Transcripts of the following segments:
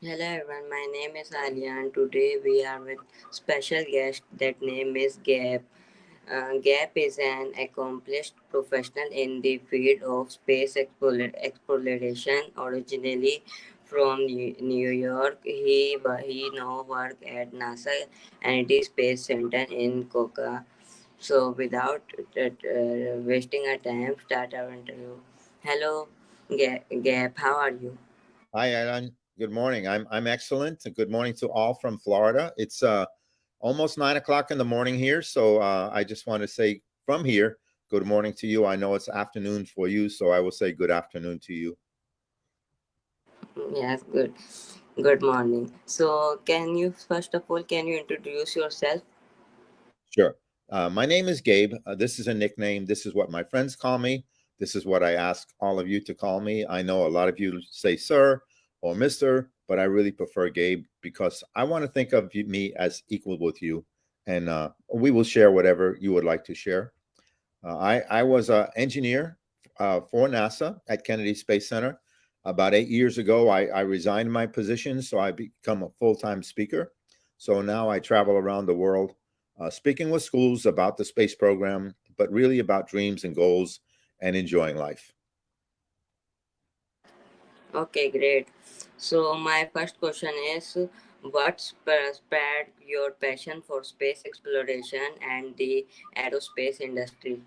Hello everyone, my name is Alia and today we are with special guest that name is Gabe. Gabe is an accomplished professional in the field of space exploration. Originally from New York, he now works at NASA Kennedy Space Center in Coca. So without wasting our time, start our interview. Hello, Gabe, how are you? Hi, Alan. Good morning. I'm excellent. Good morning to all from Florida. It's almost 9 o'clock in the morning here, so I just want to say from here, good morning to you. I know it's afternoon for you, so I will say good afternoon to you. Yes, good. Good morning. So, can you first of all can you introduce yourself? Sure. My name is Gabe. This is a nickname. This is what my friends call me. This is what I ask all of you to call me. I know a lot of you say sir or mister, but I really prefer Gabe because I want to think of me as equal with you. And we will share whatever you would like to share. I was an engineer for NASA at Kennedy Space Center. About 8 years ago, I resigned my position, so I become a full-time speaker. So now I travel around the world, speaking with schools about the space program, but really about dreams and goals and enjoying life. Okay, great. So, my first question is what spread your passion for space exploration and the aerospace industry?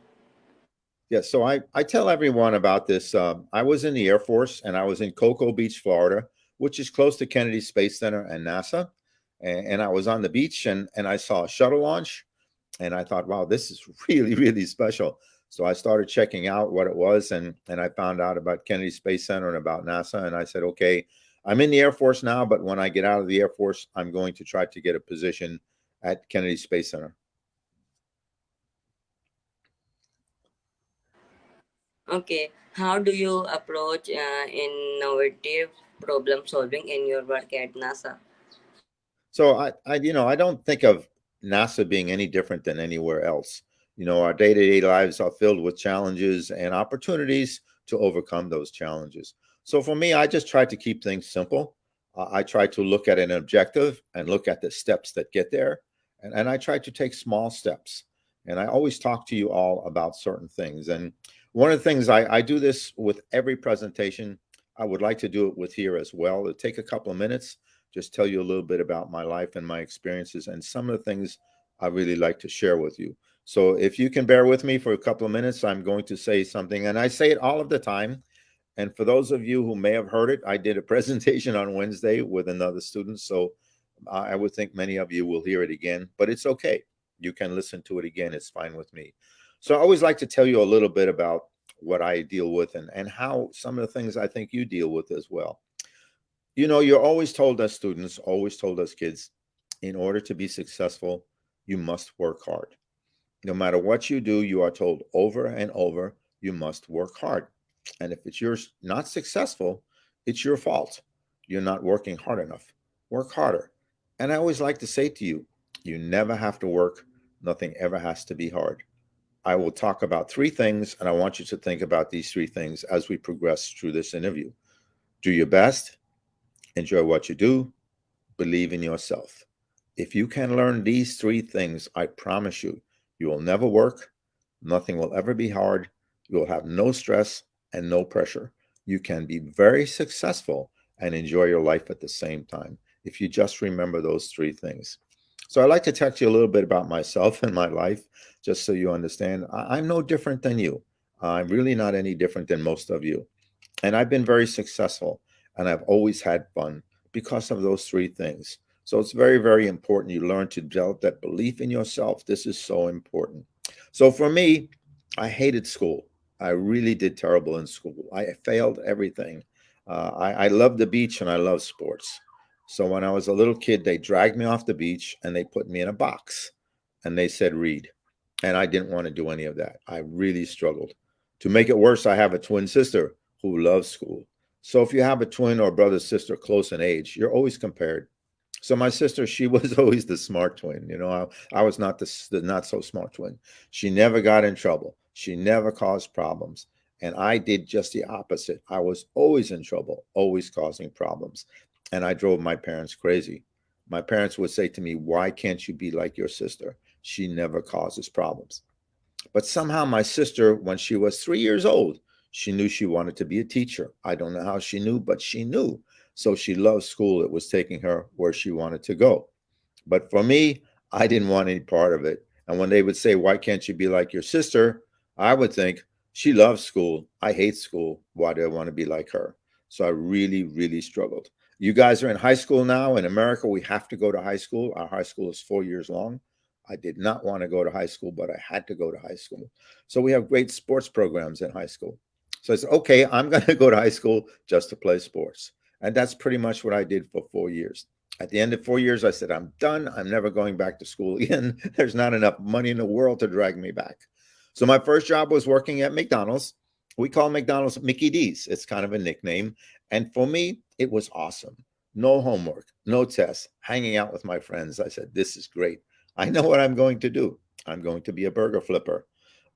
Yes, so I tell everyone about this. I was in the Air Force and I was in Cocoa Beach, Florida, which is close to Kennedy Space Center and NASA. And I was on the beach and I saw a shuttle launch and I thought, wow, this is really, really special. So I started checking out what it was and I found out about Kennedy Space Center and about NASA. And I said, okay, I'm in the Air Force now, but when I get out of the Air Force, I'm going to try to get a position at Kennedy Space Center. Okay, how do you approach innovative problem solving in your work at NASA? So I don't think of NASA being any different than anywhere else. Our day-to-day lives are filled with challenges and opportunities to overcome those challenges. So for me, I just try to keep things simple. I try to look at an objective and look at the steps that get there. And I try to take small steps. And I always talk to you all about certain things. And one of the things I do this with every presentation, I would like to do it with here as well. It'll take a couple of minutes, just tell you a little bit about my life and my experiences and some of the things I really like to share with you. So if you can bear with me for a couple of minutes, I'm going to say something, and I say it all of the time. And for those of you who may have heard it, I did a presentation on Wednesday with another student. So I would think many of you will hear it again, but it's okay. You can listen to it again. It's fine with me. So I always like to tell you a little bit about what I deal with and how some of the things I think you deal with as well. You're always told us students, always told us kids, in order to be successful, you must work hard. No matter what you do, you are told over and over, you must work hard. And if you're not successful, it's your fault. You're not working hard enough. Work harder. And I always like to say to you, you never have to work. Nothing ever has to be hard. I will talk about three things, and I want you to think about these three things as we progress through this interview. Do your best, enjoy what you do, believe in yourself. If you can learn these three things, I promise you, you will never work. Nothing will ever be hard. You will have no stress and no pressure. You can be very successful and enjoy your life at the same time if you just remember those three things. So I'd like to talk to you a little bit about myself and my life, just so you understand. I'm no different than you. I'm really not any different than most of you. And I've been very successful and I've always had fun because of those three things. So it's very, very important you learn to develop that belief in yourself. This is so important. So for me, I hated school. I really did terrible in school. I failed everything. I love the beach and I love sports. So when I was a little kid, they dragged me off the beach and they put me in a box and they said, read. And I didn't want to do any of that. I really struggled. To make it worse, I have a twin sister who loves school. So if you have a twin or brother sister close in age, you're always compared. So my sister, she was always the smart twin. I was not the not so smart twin. She never got in trouble. She never caused problems. And I did just the opposite. I was always in trouble, always causing problems. and I drove my parents crazy. My parents would say to me, "Why can't you be like your sister? She never causes problems." But somehow my sister, when she was 3 years old, she knew she wanted to be a teacher. I don't know how she knew, but she knew. So she loved school. It was taking her where she wanted to go. But for me, I didn't want any part of it. And when they would say, "Why can't you be like your sister?" I would think, she loves school. I hate school. Why do I want to be like her? So I really, really struggled. You guys are in high school now. In America, we have to go to high school. Our high school is 4 years long. I did not want to go to high school, but I had to go to high school. So we have great sports programs in high school. So I said, okay, I'm going to go to high school just to play sports. And that's pretty much what I did for 4 years. At the end of 4 years, I said, I'm done. I'm never going back to school again. There's not enough money in the world to drag me back. So my first job was working at McDonald's. We call McDonald's Mickey D's. It's kind of a nickname. And for me, it was awesome. No homework, no tests, hanging out with my friends. I said, this is great. I know what I'm going to do. I'm going to be a burger flipper.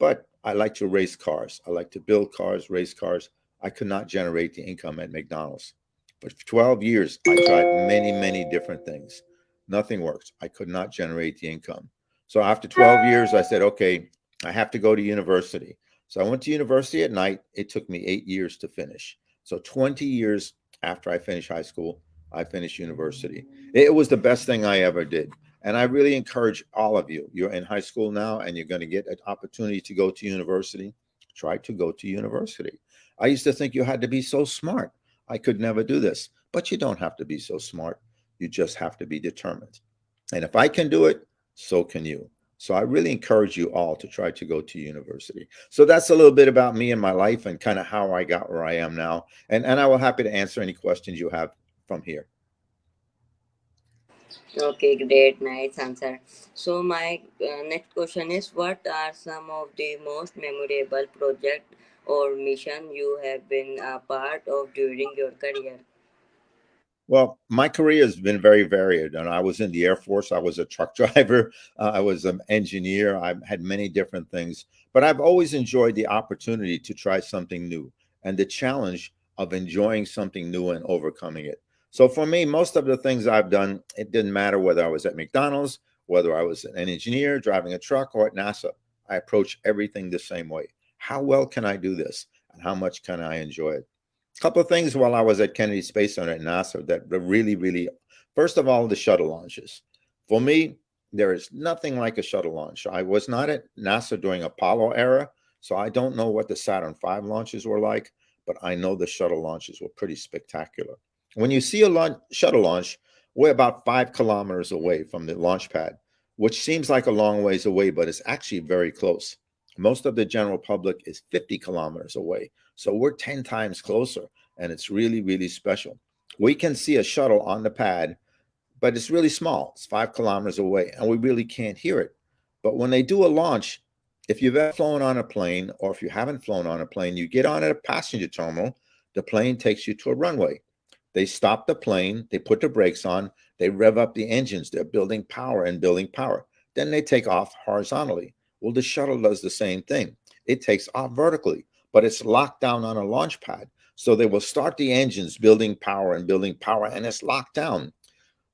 But I like to race cars. I like to build cars, race cars. I could not generate the income at McDonald's. But for 12 years, I tried many, many different things. Nothing worked. I could not generate the income. So after 12 years, I said, okay, I have to go to university. So I went to university at night. It took me 8 years to finish. So 20 years after I finished high school, I finished university. It was the best thing I ever did. And I really encourage all of you. You're in high school now and you're going to get an opportunity to go to university. Try to go to university. I used to think you had to be so smart. I could never do this. But you don't have to be so smart. You just have to be determined. And if I can do it, so can you. So I really encourage you all to try to go to university. So that's a little bit about me and my life and kind of how I got where I am now. And I will happy to answer any questions you have from here. Okay, great, nice answer. So my next question is, what are some of the most memorable project or mission you have been a part of during your career? Well, my career has been very varied. And I was in the Air Force. I was a truck driver. I was an engineer. I've had many different things, but I've always enjoyed the opportunity to try something new and the challenge of enjoying something new and overcoming it. So for me, most of the things I've done, it didn't matter whether I was at McDonald's, whether I was an engineer driving a truck or at NASA. I approach everything the same way. How well can I do this? And how much can I enjoy it? Couple of things while I was at Kennedy Space Center at NASA that really, really, first of all, the shuttle launches. For me, there is nothing like a shuttle launch. I was not at NASA during Apollo era, so I don't know what the Saturn V launches were like, but I know the shuttle launches were pretty spectacular. When you see a shuttle launch, we're about 5 kilometers away from the launch pad, which seems like a long ways away, but it's actually very close. Most of the general public is 50 kilometers away. So we're 10 times closer, and it's really, really special. We can see a shuttle on the pad, but it's really small. It's 5 kilometers away, and we really can't hear it. But when they do a launch, if you've ever flown on a plane, or if you haven't flown on a plane, you get on at a passenger terminal, the plane takes you to a runway. They stop the plane, they put the brakes on, they rev up the engines, they're building power and building power. Then they take off horizontally. Well, the shuttle does the same thing. It takes off vertically, but it's locked down on a launch pad. So they will start the engines building power, and it's locked down.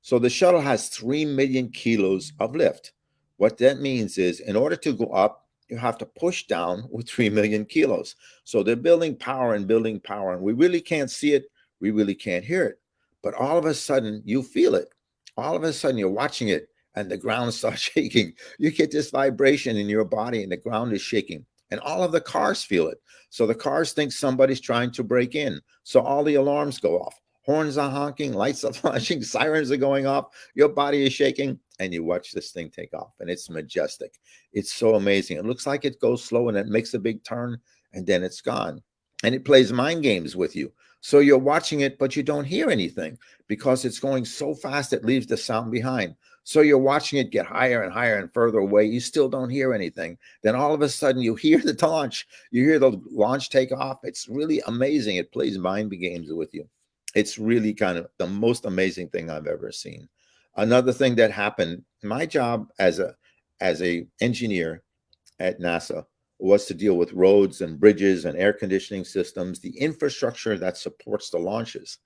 So the shuttle has 3 million kilos of lift. What that means is, in order to go up, you have to push down with 3 million kilos. So they're building power, and we really can't see it. We really can't hear it. But all of a sudden, you feel it. All of a sudden, you're watching it, and the ground starts shaking. You get this vibration in your body, and the ground is shaking. And all of the cars feel it. So the cars think somebody's trying to break in. So all the alarms go off. Horns are honking, lights are flashing, sirens are going off, your body is shaking, and you watch this thing take off. And it's majestic. It's so amazing. It looks like it goes slow and it makes a big turn, and then it's gone. And it plays mind games with you. So you're watching it, but you don't hear anything because it's going so fast it leaves the sound behind. So you're watching it get higher and higher and further away. You still don't hear anything. Then all of a sudden you hear the launch. You hear the launch take off. It's really amazing. It plays mind games with you. It's really kind of the most amazing thing I've ever seen. Another thing that happened, my job as a engineer at NASA was to deal with roads and bridges and air conditioning systems, the infrastructure that supports the launches.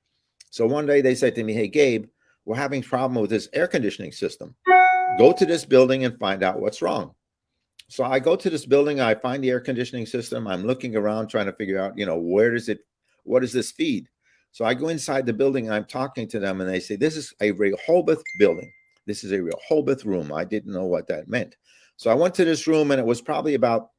So one day they said to me, "Hey, Gabe, we're having a problem with this air conditioning system. Go to this building and find out what's wrong." So I go to this building, I find the air conditioning system. I'm looking around trying to figure out, where does it, what does this feed? So I go inside the building and I'm talking to them and they say, "This is a Rehoboth building. This is a Rehoboth room." I didn't know what that meant. So I went to this room and it was probably about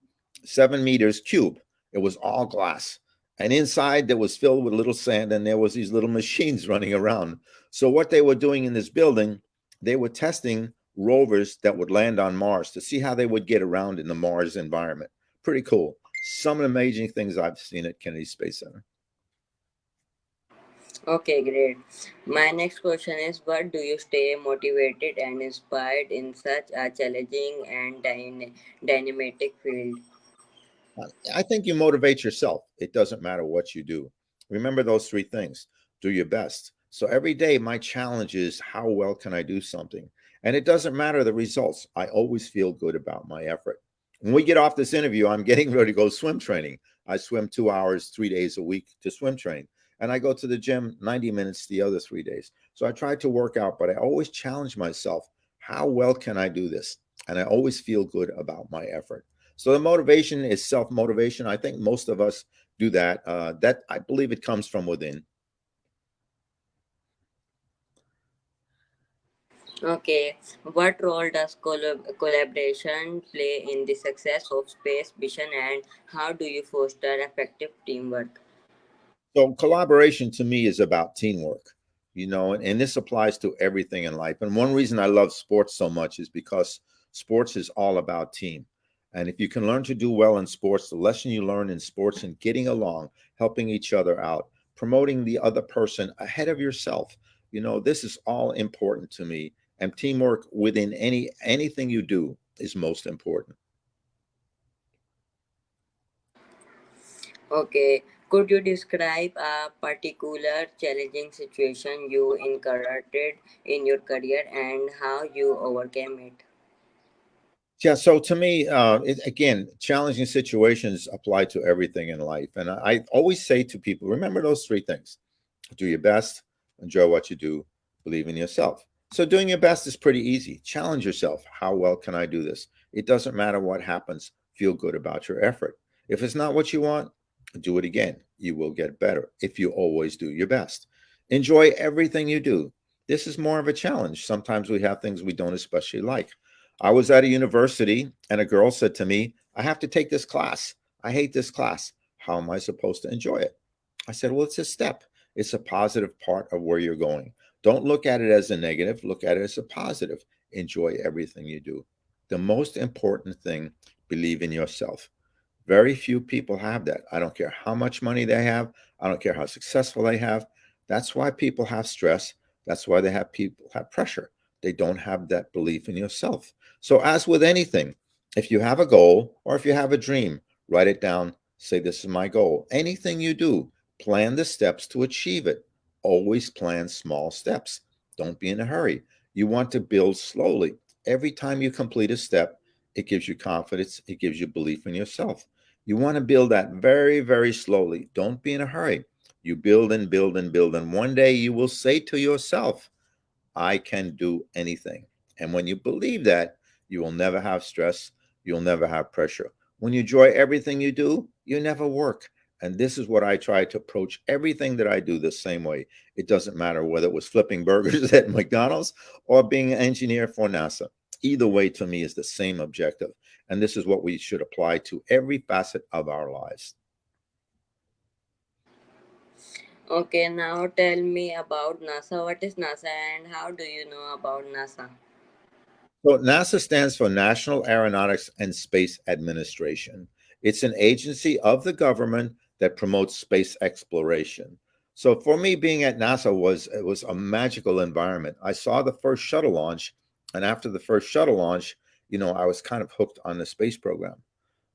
7 meters cube. It was all glass. And inside there was filled with little sand and there was these little machines running around. So what they were doing in this building, they were testing rovers that would land on Mars to see how they would get around in the Mars environment. Pretty cool. Some of the amazing things I've seen at Kennedy Space Center. Okay, great. My next question is, what do you stay motivated and inspired in such a challenging and dynamic field? I think you motivate yourself. It doesn't matter what you do. Remember those three things. Do your best. So every day, my challenge is, how well can I do something? And it doesn't matter the results. I always feel good about my effort. When we get off this interview, I'm getting ready to go swim training. I swim 2 hours, 3 days a week to swim train. And I go to the gym 90 minutes the other 3 days. So I try to work out, but I always challenge myself. How well can I do this? And I always feel good about my effort. So the motivation is self-motivation. I think most of us do that. That I believe it comes from within. Okay, what role does collaboration play in the success of space mission, and how do you foster effective teamwork? So collaboration to me is about teamwork, and this applies to everything in life. And one reason I love sports so much is because sports is all about team. And if you can learn to do well in sports, the lesson you learn in sports and getting along, helping each other out, promoting the other person ahead of yourself, this is all important to me. And teamwork within anything you do is most important. Okay, could you describe a particular challenging situation you encountered in your career and how you overcame it? Yeah, so to me, again, challenging situations apply to everything in life. And I always say to people, remember those three things: do your best, enjoy what you do, believe in yourself. So doing your best is pretty easy. Challenge yourself. How well can I do this? It doesn't matter what happens. Feel good about your effort. If it's not what you want, do it again. You will get better if you always do your best. Enjoy everything you do. This is more of a challenge. Sometimes we have things we don't especially like. I was at a university and a girl said to me, "I have to take this class. I hate this class. How am I supposed to enjoy it?" I said, "Well, it's a step. It's a positive part of where you're going. Don't look at it as a negative, look at it as a positive. Enjoy everything you do. The most important thing, believe in yourself." Very few people have that. I don't care how much money they have, I don't care how successful they have. That's why people have stress. That's why they have people have pressure. They don't have that belief in yourself. So, as with anything, if you have a goal or if you have a dream, write it down. Say, "This is my goal." Anything you do, plan the steps to achieve it. Always plan small steps. Don't be in a hurry. You want to build slowly. Every time you complete a step, it gives you confidence, it gives you belief in yourself. You want to build that very, very slowly. Don't be in a hurry. You build and build and build. And one day you will say to yourself, "I can do anything." And when you believe that, you will never have stress. You'll never have pressure. When you enjoy everything you do, you never work. And this is what I try to approach everything that I do the same way. It doesn't matter whether it was flipping burgers at McDonald's or being an engineer for NASA. Either way, to me, is the same objective. And this is what we should apply to every facet of our lives. Okay, now tell me about NASA. What is NASA and how do you know about NASA? So NASA stands for National Aeronautics and Space Administration. It's an agency of the government that promotes space exploration. So for me, being at NASA was a magical environment. I saw the first shuttle launch, and after the first shuttle launch, I was kind of hooked on the space program.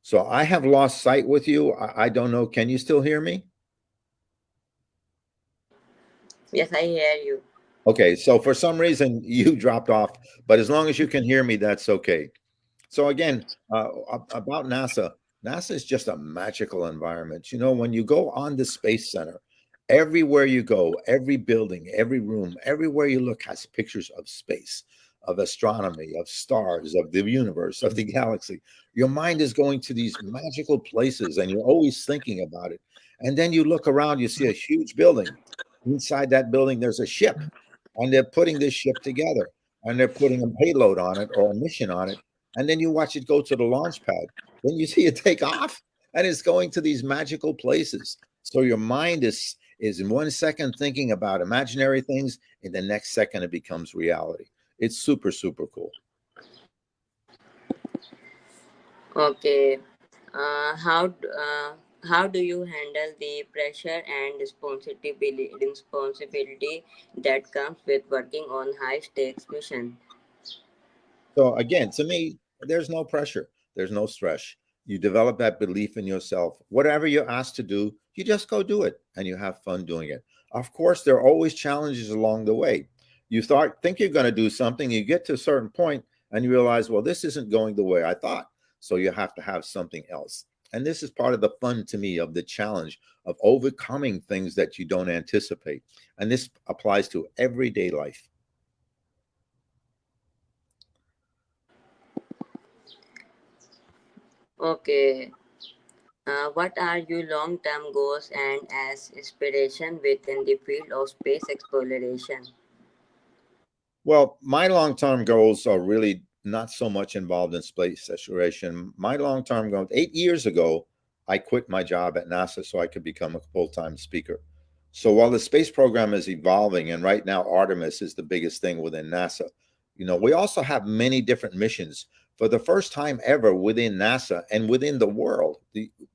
So I have lost sight with you. I don't know. Can you still hear me? Yes, I hear you. Okay, so for some reason you dropped off, but as long as you can hear me, that's okay. So again, about NASA, NASA is just a magical environment. When you go on the Space Center, Everywhere you go, every building, every room, everywhere you look has pictures of space, of astronomy, of stars, of the universe, of the galaxy. Your mind is going to these magical places and you're always thinking about it. And then you look around, you see a huge building. Inside that building, there's a ship, and they're putting this ship together and they're putting a payload on it or a mission on it. And then you watch it go to the launch pad. Then you see it take off and it's going to these magical places. So your mind is in 1 second thinking about imaginary things, in the next second it becomes reality. It's super, super cool. Okay. Uh, how d- uh, how do you handle the pressure and responsibility that comes with working on high stakes mission? So again, to me, there's no pressure, there's no stress. You develop that belief in yourself. Whatever you're asked to do, you just go do it and you have fun doing it. Of course, there are always challenges along the way. You think you're going to do something, you get to a certain point and you realize, well, this isn't going the way I thought. So you have to have something else. And this is part of the fun to me of the challenge of overcoming things that you don't anticipate. And this applies to everyday life. Okay. What are your long-term goals and as inspiration within the field of space exploration? Well, my long term goals are really not so much involved in space exploration. My long term goal, 8 years ago, I quit my job at NASA so I could become a full time speaker. So while the space program is evolving, and right now Artemis is the biggest thing within NASA, we also have many different missions. For the first time ever within NASA and within the world,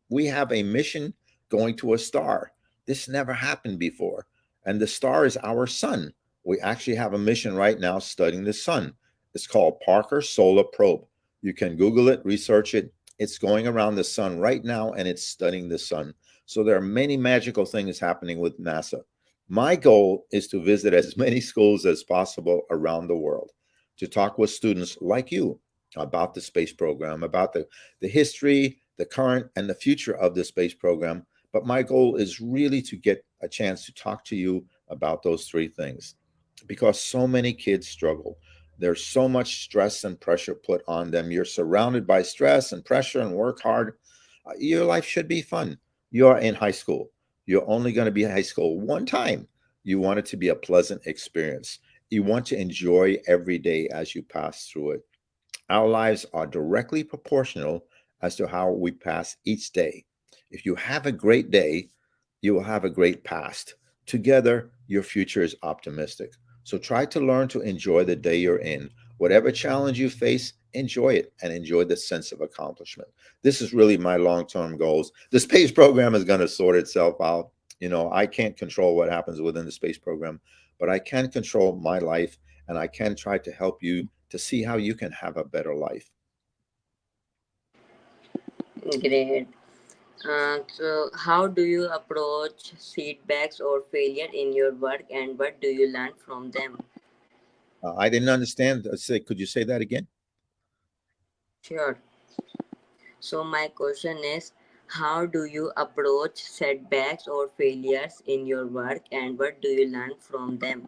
we have a mission going to a star. This never happened before. And the star is our sun. We actually have a mission right now studying the sun. It's called Parker Solar Probe. You can Google it, research it. It's going around the sun right now and it's studying the sun. So there are many magical things happening with NASA. My goal is to visit as many schools as possible around the world to talk with students like you about the space program, about the history, the current, and the future of the space program. But my goal is really to get a chance to talk to you about those three things because so many kids struggle. There's so much stress and pressure put on them. You're surrounded by stress and pressure and work hard. Your life should be fun. You're in high school. You're only going to be in high school one time. You want it to be a pleasant experience. You want to enjoy every day as you pass through it. Our lives are directly proportional as to how we pass each day. If you have a great day, you will have a great past. Together, your future is optimistic. So try to learn to enjoy the day you're in. Whatever challenge you face, enjoy it and enjoy the sense of accomplishment. This is really my long term goals. The space program is going to sort itself out. I can't control what happens within the space program, but I can control my life and I can try to help you to see how you can have a better life. Great. So, how do you approach setbacks or failure in your work, and what do you learn from them? I didn't understand. Could you say that again? Sure. So, my question is, how do you approach setbacks or failures in your work, and what do you learn from them?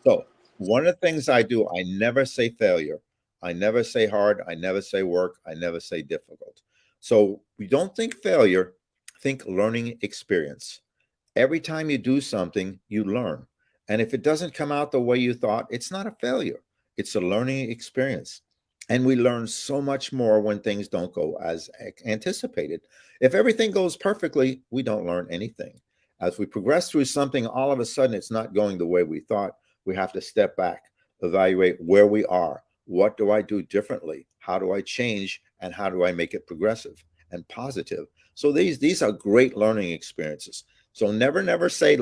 So, one of the things I do, I never say failure. I never say hard. I never say work. I never say difficult. So, we don't think failure, think learning experience. Every time you do something, you learn. And if it doesn't come out the way you thought, it's not a failure, it's a learning experience. And we learn so much more when things don't go as anticipated. If everything goes perfectly, we don't learn anything. As we progress through something, all of a sudden it's not going the way we thought. We have to step back, evaluate where we are. What do I do differently? How do I change? And how do I make it progressive and positive? So these are great learning experiences. So never say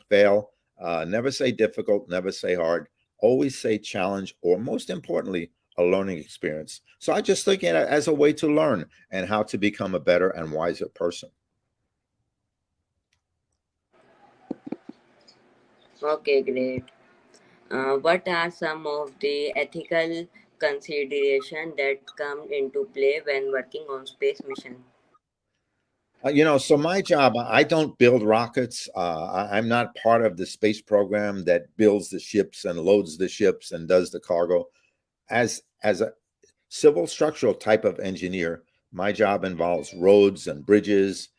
fail, never say difficult, never say hard. Always say challenge, or most importantly, a learning experience. So I just look at it as a way to learn and how to become a better and wiser person. Okay, great. What are some of the ethical considerations that come into play when working on space mission? So my job, I don't build rockets. I'm not part of the space program that builds the ships and loads the ships and does the cargo. As a civil structural type of engineer, my job involves roads and bridges,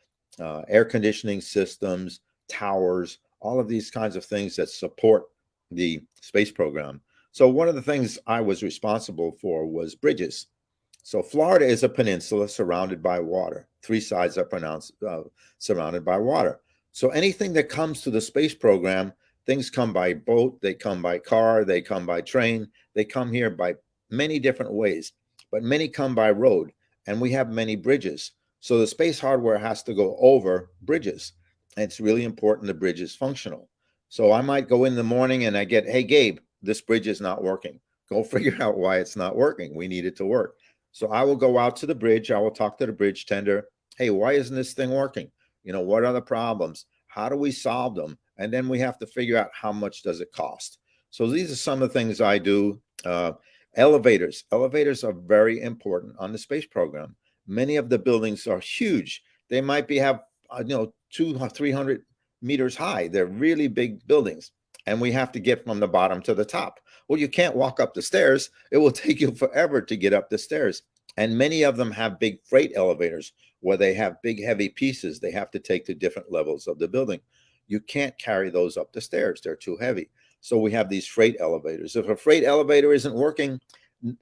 air conditioning systems, towers, all of these kinds of things that support the space program. So one of the things I was responsible for was bridges. So Florida is a peninsula surrounded by water. Three sides are surrounded by water. So anything that comes to the space program, things come by boat, they come by car, they come by train, they come here by many different ways, but many come by road, and we have many bridges. So the space hardware has to go over bridges. And it's really important the bridge is functional. So I might go in the morning and I get, hey, Gabe, this bridge is not working. Go figure out why it's not working. We need it to work. So I will go out to the bridge. I will talk to the bridge tender. Hey, why isn't this thing working? What are the problems? How do we solve them? And then we have to figure out how much does it cost. So these are some of the things I do. Elevators are very important on the space program. Many of the buildings are huge. They might be have 200-300 meters high. They're really big buildings, and we have to get from the bottom to the top. Well, you can't walk up the stairs. It will take you forever to get up the stairs. And many of them have big freight elevators where they have big, heavy pieces they have to take to different levels of the building. You can't carry those up the stairs. They're too heavy. So we have these freight elevators. If a freight elevator isn't working,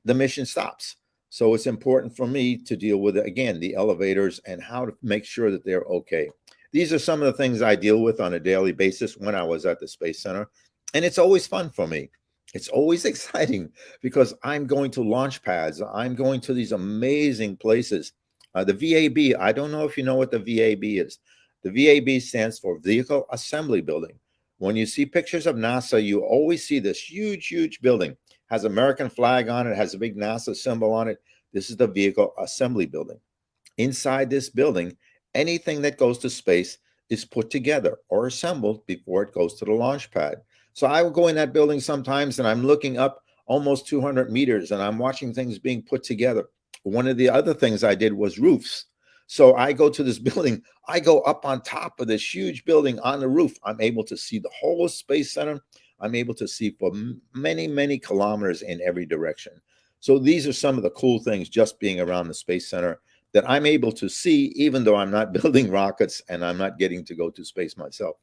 the mission stops. So it's important for me to deal with, again, the elevators and how to make sure that they're okay. These are some of the things I deal with on a daily basis when I was at the Space Center. And it's always fun for me. It's always exciting because I'm going to launch pads. I'm going to these amazing places. The VAB, I don't know if you know what the VAB is. The VAB stands for Vehicle Assembly Building. When you see pictures of NASA, you always see this huge, huge building. Has American flag on it, has a big NASA symbol on it. This is the Vehicle Assembly Building. Inside this building, anything that goes to space is put together or assembled before it goes to the launch pad. So I will go in that building sometimes and I'm looking up almost 200 meters and I'm watching things being put together. One of the other things I did was roofs. So I go to this building, I go up on top of this huge building on the roof. I'm able to see the whole Space Center. I'm able to see for many, many kilometers in every direction. So these are some of the cool things just being around the Space Center that I'm able to see, even though I'm not building rockets and I'm not getting to go to space myself.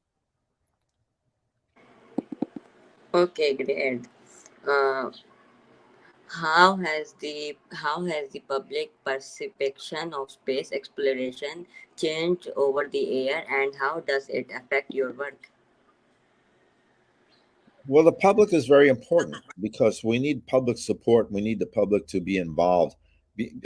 Okay, great. Uh, how has the public perception of space exploration changed over the year, and how does it affect your work? Well, the public is very important because we need public support. We need the public to be involved.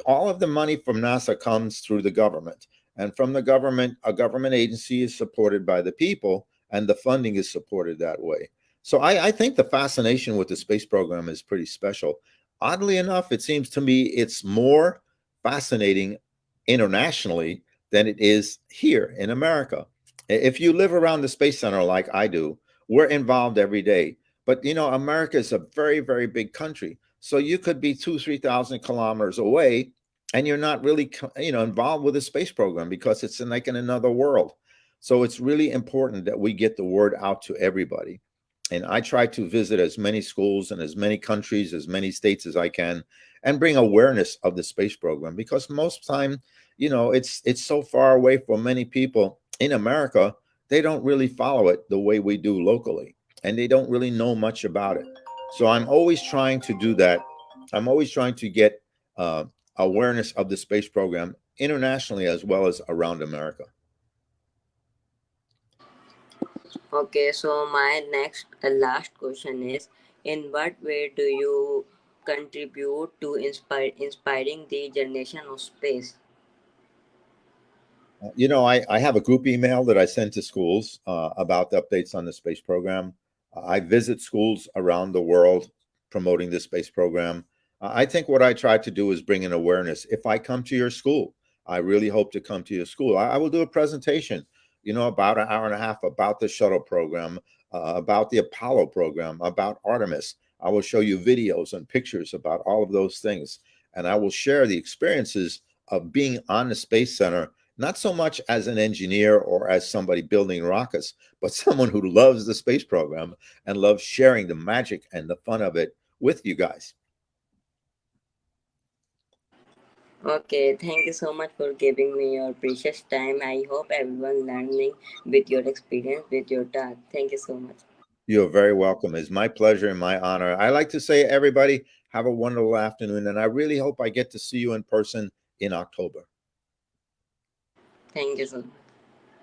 All of the money from NASA comes through the government. And from the government, a government agency is supported by the people, and the funding is supported that way. So I think the fascination with the space program is pretty special. Oddly enough, it seems to me it's more fascinating internationally than it is here in America. If you live around the Space Center like I do, we're involved every day. But America is a very, very big country. So you could be 2,000-3,000 kilometers away and you're not really involved with the space program because it's in another world. So it's really important that we get the word out to everybody. And I try to visit as many schools and as many countries, as many states as I can, and bring awareness of the space program because most time, it's so far away from many people in America. They don't really follow it the way we do locally, and they don't really know much about it. So I'm always trying to do that. I'm always trying to get uh, awareness of the space program internationally as well as around America. Okay, so my next last question is, in what way do you contribute to inspiring the generation of space? I have a group email that I send to schools about the updates on the space program. I visit schools around the world promoting the space program. I think what I try to do is bring in awareness. If I come to your school, I really hope to come to your school. I will do a presentation, about an hour and a half about the shuttle program, about the Apollo program, about Artemis. I will show you videos and pictures about all of those things. And I will share the experiences of being on the Space Center not so much as an engineer or as somebody building rockets, but someone who loves the space program and loves sharing the magic and the fun of it with you guys. Okay, thank you so much for giving me your precious time. I hope everyone learning with your experience, with your talk. Thank you so much. You're very welcome. It's my pleasure and my honor. I like to say, everybody, have a wonderful afternoon, and I really hope I get to see you in person in October. Thank you so much.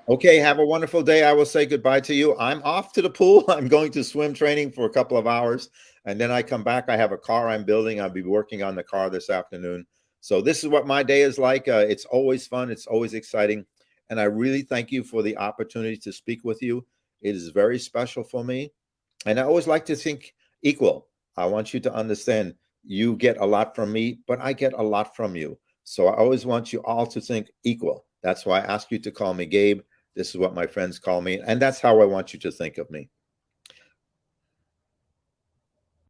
Okay, have a wonderful day. I will say goodbye to you. I'm off to the pool. I'm going to swim training for a couple of hours, and then I come back. I have a car I'm building. I'll be working on the car this afternoon. So this is what my day is like. It's always fun. It's always exciting. And I really thank you for the opportunity to speak with you. It is very special for me. And I always like to think equal. I want you to understand you get a lot from me, but I get a lot from you. So I always want you all to think equal. That's why I ask you to call me Gabe. This is what my friends call me. And that's how I want you to think of me.